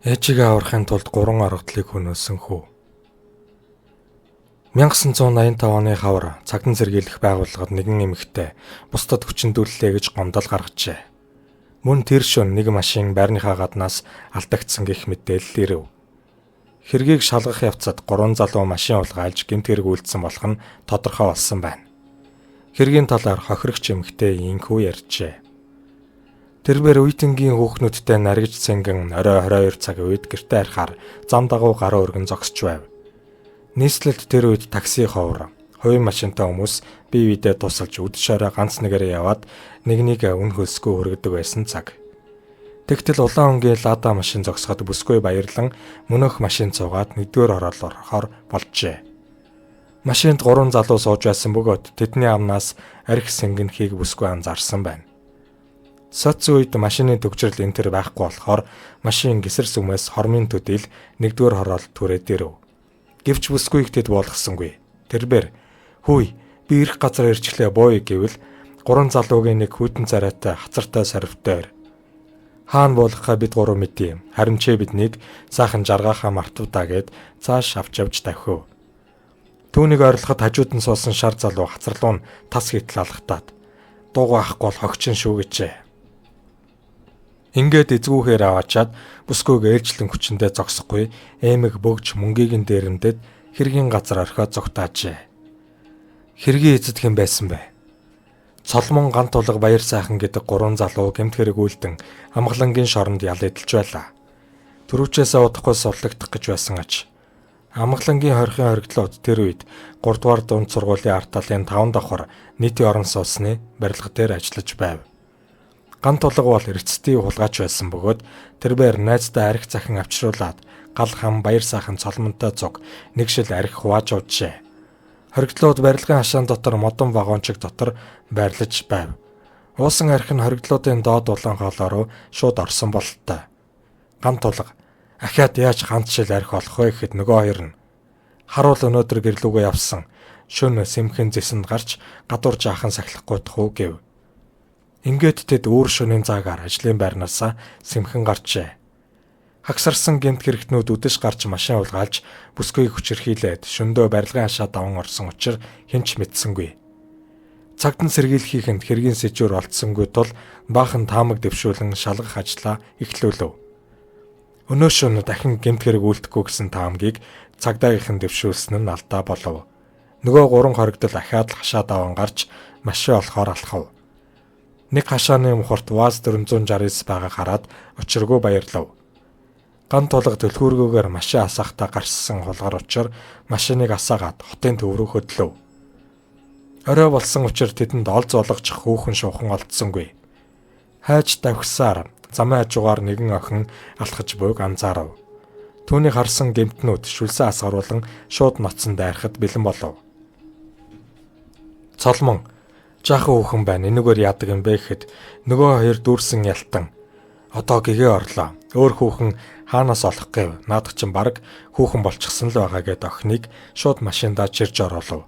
Ээжигээ аврахын тулд 3 аргатлыг хөнөөсөн хүү. 1985 оны хавар цагтан сэргийлэх байгууллагад нэгэн эмэгтэй бусдад хүчндүүллээ гэж гомдол гаргажээ. Мөн тэр шөнө нэг машин байрныхаа гаднаас алдагдсан гэх мэдээлэл ирэв. Хэргийг шалгах явцад 3 залуу машин улгайлж гэмт хэрэг үйлдсэн болох нь тодорхой болсон байна. Хэргийн талаар хохирогч эмэгтэй инхүү ярьжээ. Тэрбээр үеийнгийн хүүхнүүдтэй наргиж цэнгэн орой 22 цаг үед гэртээ харахаар зам дагуу гараа өргөн зогсож байв. Нийслэлд тэр үед такси ховор, хувийн машинтай хүмүүс бие биедээ тусалж үд шороо ганц нэгээрээ яваад нэг үн хөлсгүй хүргэдэг байсан цаг. Тэгтэл улаан өнгийн лада машин зогсоход бүсгүй баярлан мөнөх машин цугаад нэгдүгээр хороолоор орохоор болжээ. Машинд 3 залуу сууж байсан бөгөөд тэдний амнаас архи сэнгэнхийг бүсгүй анзаарсан байна. Соц үед машины төгжрөл энэ төр байхгүй болохоор машин гисэр сүмээс хормын төдийл нэгдүгээр хороол түрээд ирэв. Гэвч бүсгүй ихтэд буулгасангүй. Тэрбээр "Хүй, би ирэх газар ирчлээ бууя" гэвэл 3 залуугийн нэг хүйтэн царайтай хацартай сорвтойр. "Хаана буулгахаа бид 3 мэдээ. Харин ч биднийг сайхан жаргаахаа мартуудаа" гэд цааш авч явж тавхив. Түүнийг ойрлоход хажууд нь суусан шар залуу хацарлуу нь тас хийтэл алгатаад "Дуугаа ахгүй бол хогчин шүү" гэжээ. Ингээд эзгүүхээр аваачаад бүсгүйг ээлжлэн хүчиндээ зогсохгүй эмэг бөгж мөнгийг нь дээрэмдэд хэргийн газар орхиод зогтаажээ. Хэргийн эзэд хэн байсан бэ? Цолмон гант тулга баяр сайхан гэдэг 3 залуу гэмт хэрэг үйлдэн амгалангийн шоронд ял эдэлж байлаа. Төрөвчөөсөө удахгүй суллагдах гэж байсан аж. Амгалангийн хорхийн хоригдлууд тэр үед 3 дугаар дунд сургуулийн арт талын 5 давхар нийтийн орон сууцны барилга дээр ажиллаж байв. Гант тулга бол эрдэцтийн хулгайч байсан бөгөөд тэрбээр найздаа архи захин авчруулад гал хам баяр сайхан цолмонтой цуг нэг шил архи хувааж уужээ. Хоригдлууд барилгын хашаан дотор модон вагончиг дотор байрлаж байв. Уусан архи нь хоригдлуудын доод улаан хоолой руу шууд орсон бололтой. Гант тулга "Ахиад яаж ганц шил архи олох вэ" гэхэд нөгөө хоёр нь "Харуул өнөөдөр гэрлүүгөө явсан. Шөнө сэмхэн зэсэнд гарч гадуур жаахан сахилахгүй тах уу" гэв. Ингээд тэд өөр шөнийн цагаар ажлын байрнаасаа сэмхэн гарчээ. Хагсарсан гэмт хэрэгтнүүд үдэш гарч машин улгаалж бүсгүйг хүчирхийлээд шөндөө барилгын хашаа даван орсон учраас хэн ч мэдсэнгүй. Цагтан сэргийлэхийхэнд хэргийн сэжүүр олдсонгүй тул баахан таамаг дэвшүүлэн шалгах ажлаа эхлүүлв. Өнөө шөнө дахин гэмт хэрэг үйлдэхгүй гэсэн таамгийг цагдаагийнхан дэвшүүлсэн нь алдаа болов. Нөгөө 3 хоригдол ахаад л хашаа даван гарч машин олохоор алхав. Нэг хашааны мухарт ВАЗ 469 байгаа хараад очиргүй баярлав. Гант тулга төлхүүргөөр машин асаахтаа гарсан хулгар учир машиныг асаагаад хотын төв рүү хөдлөв. Орой болсон учраас тэдэнд ол зоологчих хүүхэн шуухан олдсонгүй. Хайж давхсаар замын хажуугаар нэгэн охин алхаж буйг анзаарав. Түүнийг харсан гэмтнүүд шүлсэн асгаруулan шууд ноцсон дайрахад бэлэн болов. "Цолмон, жаахан хүүхэн байна. Энэгээр яадаг юм бэ" гэхэд нөгөө хоёр дүүрсэн ялтан "Одоо гэгээ орлоо. Өөр хүүхэн хаанаас олох гэв? Наадах чинь баг хүүхэн болчихсон л байгаа" гэд охиныг шууд машиндаа чирж оруулав.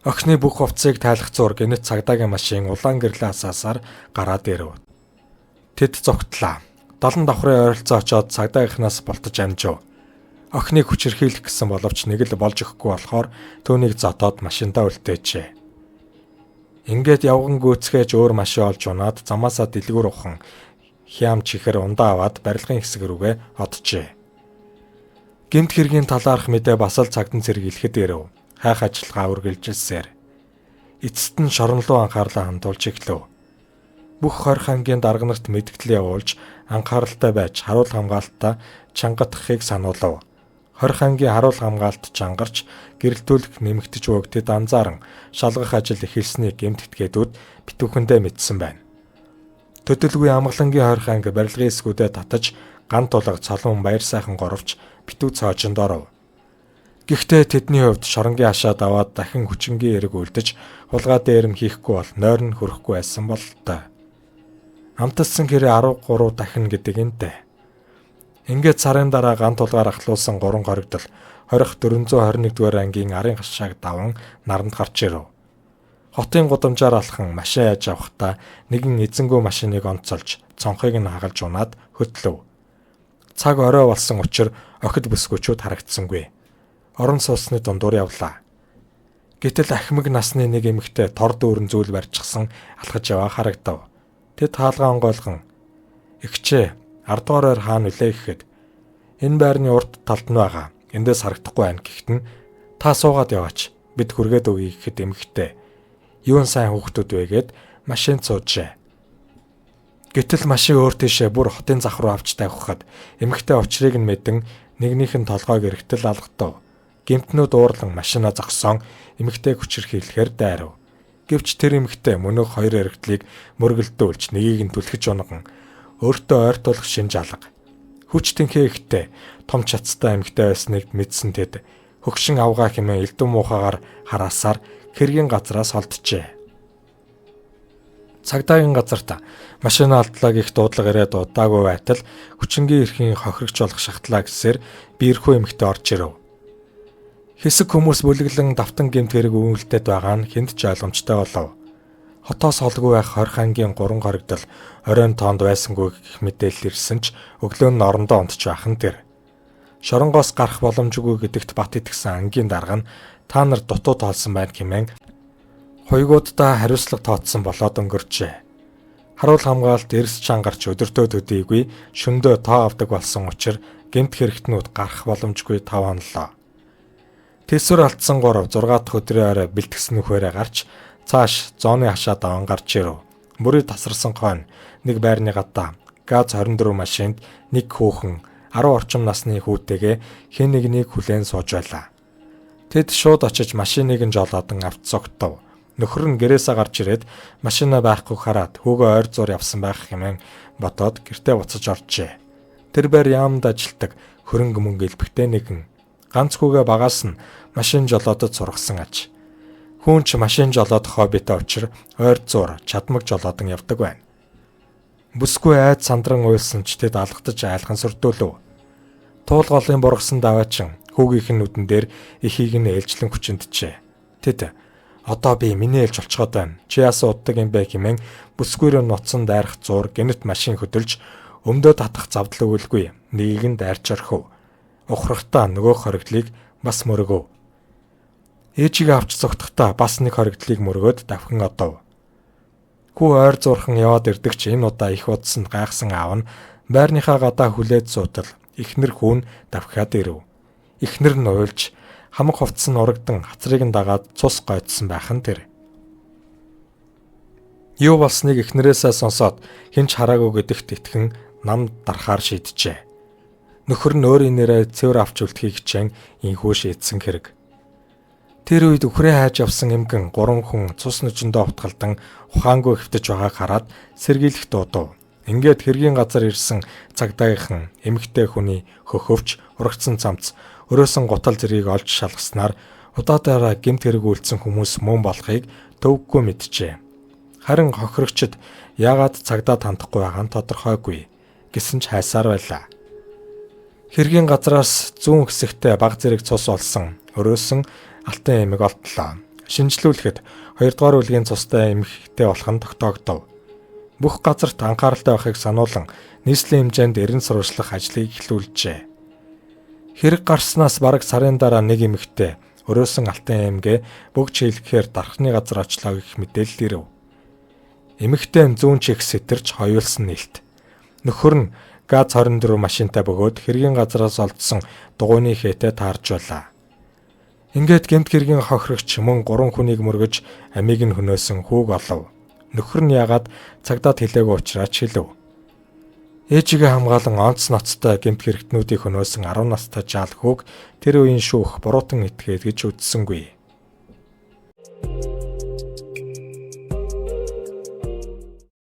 Охины бүх хувцсыг тайлах зураг гэнэт цагдаагийн машин улаан гэрлээ асаасаар гараад ирэв. Тэд зогтлаа. 70 давхрын ойролцоо очоод цагдаагийнхнаас болтож амжив. Охиныг хүчирхийлэх гэсэн боловч нэг л болж өгөхгүй болохоор түүнийг зодоод машиндаа үлдээжээ. Ингээд явган гүйцхээж өөр машин олж унаад замаасаа дэлгүүр ухан хям чихэр ундаа аваад барилгын хэсэг рүүгээ оджээ. Гэмт хэргийн талаарх мэдээ бас л цагтан сэргийлэхэд ирэв. Хайх ажиллагаа үргэлжилсээр. Эцэст нь шорон руу анхаарлаа хандуулж эхлэв. Бүх хорих ангийн дарга нарт мэдгэл явуулж анхааралтай байж харуул хамгаалтаа чангатахыг сануулав. Хорих ангийн харуул хамгаалт чангарч гэрэлтүүлэх нэмэгдэж өгдөд анзааран шалгах ажил эхэлснийг гэмт этгээдүүд битүүхэндээ мэдсэн байна. Төдөлгүй амгалангийн хорих анги барилгын эсгүүдэд татаж гант тулга цолон баяр сайхан горовч битүү цоожинд оров. Гэхдээ тэдний хувьд шоронгийн хашаад аваад дахин хүчингийн эрэг үлдэж хулгай дээрэм хийхгүй бол нойр нь хүрэхгүй байсан бололтой. Амталсан хэрэг 13 дахин гэдэг энтэй. Ингээд сарын дараа гант тулгаар ахлуулсан 3 хоригдол 421-р ангийн арын хашааг даван наранд гарч ирэв. Хотын гудамжаар алхан машин яаж авахдаа нэгэн эзэнгүй машиныг онцолж цонхыг нь хагалж унаад хөтлөв. Цаг орой болсон учраас охид бүсгүйчүүд харагдсангүй. Орон сууцны дундуур явлаа. Гэтэл ахмаг насны нэг эмэгтэй тор дүүрэн зүйл барьчихсан алхаж яваа харагдав. Тэд хаалгаа онгойлгон "Эгчээ, 10 дугаар ойр хаана үлээ" гэхэд "Энэ байрны урд талд нь байгаа. Эндээс харагдахгүй байна" гэхэд нь "Та суугаад яваач. Бид хүргээд өгье" гэхэд эмэгтэй "Юун сайн хүүхдүүд вэ" гэд машинд суужээ. Гэтэл машин өөр тийшээ бүр хотын зах руу авч тавихад эмэгтэй учрыг нь мэдэн нэгнийх нь толгойг эргэтэл алгатав. Гэмтнүүд уурлан машинаа зогсоон эмэгтэйг хүчирхийлэхээр дайрав. Гэвч тэр эмэгтэй мөнөөх хоёр эргэтлийг мөргөлдүүлж нэгийг нь түлхэж унаган өөртөө ойртуулах шинж алга. Хүч тэнхээ ихтэй том чацтай эмэгтэй байсныг мэдсэн тэд хөгшин авгаа хэмээн элдв муухагаар хараасаар хэргийн газраас олджээ. Цагдаагийн газарт машин алдлаа гэх дуудлага ирээд удаагүй байтал хүчингийн эрхийн хохирогч болох шахтлаа гэсээр биерхүү эмэгтэй орж ирэв. Хэсэг хүмүүс бүлэглэн давтан гэмт хэрэг үйлдэлтэд байгаа нь хэнд ч ойлгомжтой болов. Хотоос холгүй байх хорхангийн 3 хоригдол оройн тоонд байсангүй гэх мэдээлэл ирсэн ч өглөө нь орондоо унтж байх нь тэр. Шоронгоос гарах боломжгүй гэдэгт бат итгэсэн ангийн дарга нь "Та нар дутуу тоолсон байна" хэмээн хуйгуудаа хариуцлага тооцсон болоод өнгөрчээ. Харуул хамгаалалт эрс чангарч өдөртөө төдийгүй шөндөө тоо авдаг болсон учраас гэмт хэрэгтнүүд гарах боломжгүй тав хонлоо. Тэсвэр алдсан 3 6 дахь өдрийн орой бэлтгэсэн нөхөөрөө гарч цааш зооны хашаа даван гарч ирэв. Мөрөд тасарсан хойно нэг байрны гадаа ГАЗ 24 машинд нэг хүүхэн 10 орчим насны хүүтэйгээ хэн нэгнийг хүлээн сууж байлаа. Тэд шууд очиж машиныг нь жолоодан авч зогтов. Нөхөр нь гэрээсээ гарч ирээд машинаа байхгүй хараад хүүгээ ойр зур явсан байх хэмээн бодоод гэртээ буцаж оржээ. Тэр байр яамд ажилтдаг хөрөнгө мөнгө илбэгтэй нэгэн. Ганц хүүгээ багаас нь машин жолоодод сургасан аж. Хүн ч машин жолоодох хоббитой учраас ойр зур чадмаг жолоодан явдаг байна. Бүсгүй айд сандран уйлсан ч тэд алгатаж айлхан сүрдүүлв. Туул голын бургасан даваачин хүүгийнх нь нүдэн дээр эхийг нь ээлжлэн хүчинтжээ. Тэд "Одоо би миний ээлж олцоход байна. Чи яасан уддаг юм бэ" хэмээн бүсгүйрөө ноцсон дайрах зуур гэнэт машин хөдөлж өмдөө татах завдал өгөлгүй нэгийг нь дайрч орхив. Ухрахтаа нөгөө хоригдлыг бас мөргөв. Ээжигээ авч зогтохдоо бас нэг хоригдлыг мөргөөд давхин одов. Хүү ойр зурхан яваад ирдэг ч энэ удаа их удсанд гайхсан аав нь байрныхаа гадаа хүлээд суутал эхнэр хүүн давхиад ирэв. Эхнэр нь уйлж хамаг хувцсан урагдан хацрыг нь дагаад цус гойдсон байх нь тэр. Юу болсныг эхнэрээсээ сонсоод хинч хараагүй гэдэгт итгэн нам дарахаар шийджээ. Нөхөр нь өөрийн нэрээ цэвэр авч үлдэхийг хичээн инхүү шийдсэн хэрэг. Тэр үед үхрээ хайж явсан эмгэн 3 хүн цус нүжиндөө утгалдан ухаангүй хэвтэж байгааг хараад сэргийлэх дуудав. Ингээд хэргийн газар ирсэн цагдаагийнхан эмэгтэй хүний хөхөвч урагцсан цамц өрөөсөн гутал зэргийг олж шалгаснаар удаатаараа гэмт хэрэг үйлдсэн хүмүүс мөн болохыг төвөггүй мэджээ. Харин хохирогчд яагаад цагдаа тандахгүй байгаа нь тодорхойгүй гэсэн ч хайсаар байлаа. Хэргийн газраас зүүн хэсэгтээ баг зэрэг цус олсон өрөөсөн алтан эмэг олтлоо. Шинжлүүлэхэд 2 дугаар үлгийн цустай эмэгтэй болох нь тогтоогдов. Бүх газарт анхааралтай байхыг сануулan нийслэлийн хэмжээнд эрен сурвалжлах ажлыг эхлүүлжээ. Хэрэг гарснаас бараг сарын дараа нэг эмэгтэй өрөөсөн алтан эмгээ бүгд чийлгэхээр дархны газар очлоо гэх мэдээлэл ирэв. Эмэгтэй зүүн чих сэтэрч хоёулсан нээлт. Нөхөр нь ГАЗ 24 машинтай бөгөөд хэргийн газраас олдсон дугуйны хээтэй таарж байлаа. Ингээд гэмт хэргийн хохирогч мөн 3 хүнийг мөргөж амийг нь хөнөөсөн хүүг олов. Нөхөр нь яагаад цагдаад хэлээгүй учраас хэлв. Ээжигээ хамгаалан онц ноцтой гэмт хэрэгтнүүдийг хөнөөсөн 10 настай жаал хүүг тэр үеийн шүүх буруутан итгээд гэж үздсэнгүй.